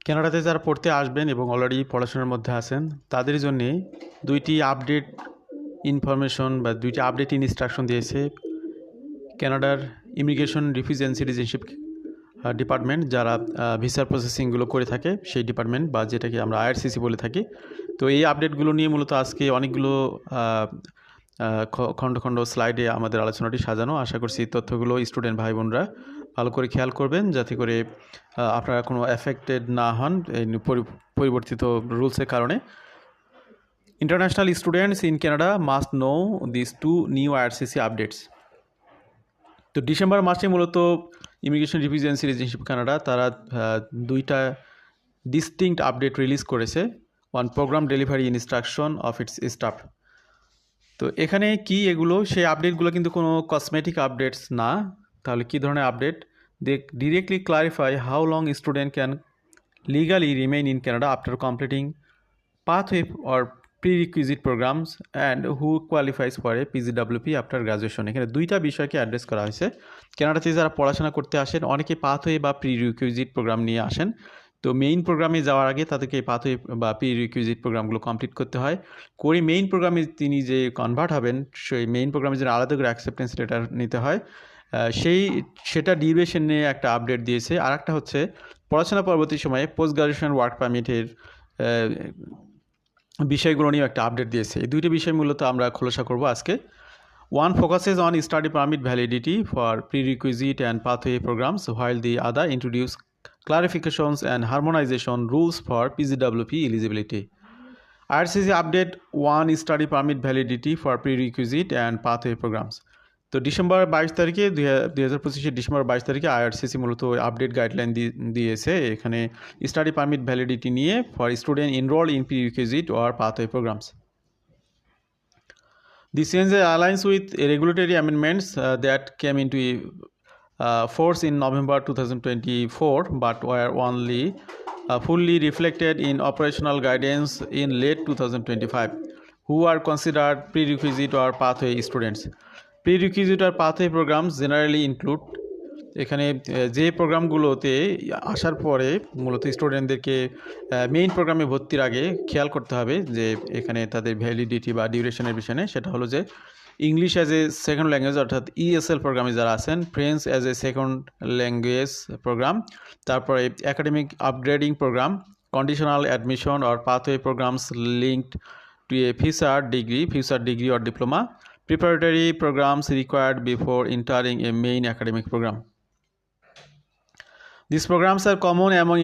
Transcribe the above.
কানাডাতে যারা পড়তে আসবেন এবং অলরেডি পড়াশোনার মধ্যে আছেন তাদের জন্যে দুইটি আপডেট ইনফরমেশন বা দুইটি আপডেট ইনস্ট্রাকশন দিয়েছে কানাডার immigration refugee and citizenship department, যারা ভিসার প্রসেসিংগুলো করে থাকে সেই ডিপার্টমেন্ট বা যেটাকে আমরা আইআরসিসি বলে থাকি। তো এই আপডেটগুলো নিয়ে মূলত আজকে অনেকগুলো খণ্ড খণ্ড স্লাইডে আমাদের আলোচনাটি সাজানো। আশা করছি তথ্যগুলো স্টুডেন্ট ভাই বোনরা ভালো করে খেয়াল করবেন যাতে করে আপনারা কোনো এফেক্টেড না হন এই পরিবর্তিত রুলসের কারণে। International students in Canada must know this to new IRCC updates. তো ডিসেম্বর মাসে মূলত immigration refugee and citizenship Canada তারা দুইটা ডিস্টিংক্ট আপডেট রিলিজ করেছে on program delivery instruction of its staff. তো এখানে কি এগুলো, সেই আপডেটগুলো কিন্তু কোনো কসমেটিক আপডেটস না। তাহলে কী ধরনের update? They directly clarify how long student can legally remain in Canada after completing pathway or prerequisite programs and who qualifies for a PGWP after graduation। এখানে দুইটা বিষয়কে অ্যাড্রেস করা হয়েছে। কানাডাতে যারা পড়াশোনা করতে আসেন অনেকে পাথওয়ে বা প্রিরিকুইজিট প্রোগ্রাম নিয়ে আসেন। তো মেইন প্রোগ্রামে যাওয়ার আগে তাদেরকে এই পাথওয়ে বা প্রিরিকুইজিট প্রোগ্রামগুলো কমপ্লিট করতে হয়। করে মেইন প্রোগ্রামে তিনি যে কনভার্ট হবেন সেই মেইন প্রোগ্রামের জন্য আলাদা করে অ্যাকসেপ্টেন্স লেটার নিতে হয়। সেটা ডিউরেশন নিয়ে একটা আপডেট দিয়েছে। আর একটা হচ্ছে পড়াশোনা পরবর্তী সময়ে পোস্ট গ্রাজুয়েশন ওয়ার্ক পারমিটের বিষয়গুলো নিয়েও একটা আপডেট দিয়েছে। এই দুইটি বিষয় মূলত আমরা খোলাসা করব আজকে। One focuses on study permit validity for prerequisite and pathway programs while the other introduce clarifications and harmonization rules for PGWP eligibility. IRCC update 1 study permit validity for prerequisite and pathway programs। তো December 22 তারিখে 2025 December 22 তারিখে IRCC মূলত update guideline দিয়েছে এখানে study permit validity নিয়ে for student enrol in prerequisite or pathway programs. This change aligns with regulatory amendments that came into force in November 2024 but were only fully reflected in operational guidance in late 2025 who are considered prerequisite or pathway students. Prerequisite or pathway programs generally include এখানে যে প্রোগ্রামগুলোতে আসার পরে মূলত স্টুডেন্টদেরকে main প্রোগ্রামে ভর্তির আগে খেয়াল করতে হবে যে এখানে তাদের ভ্যালিডিটি বা ডিউরেশনের বিষয়ে, সেটা হলো যে English as a second language অর্থাৎ ইএসএল প্রোগ্রামে যারা আছেন, French as a second language program, তারপরে academic upgrading program, conditional admission or pathway programs linked to a future degree or diploma, preparatory programs required before entering a main academic program. These programs are common among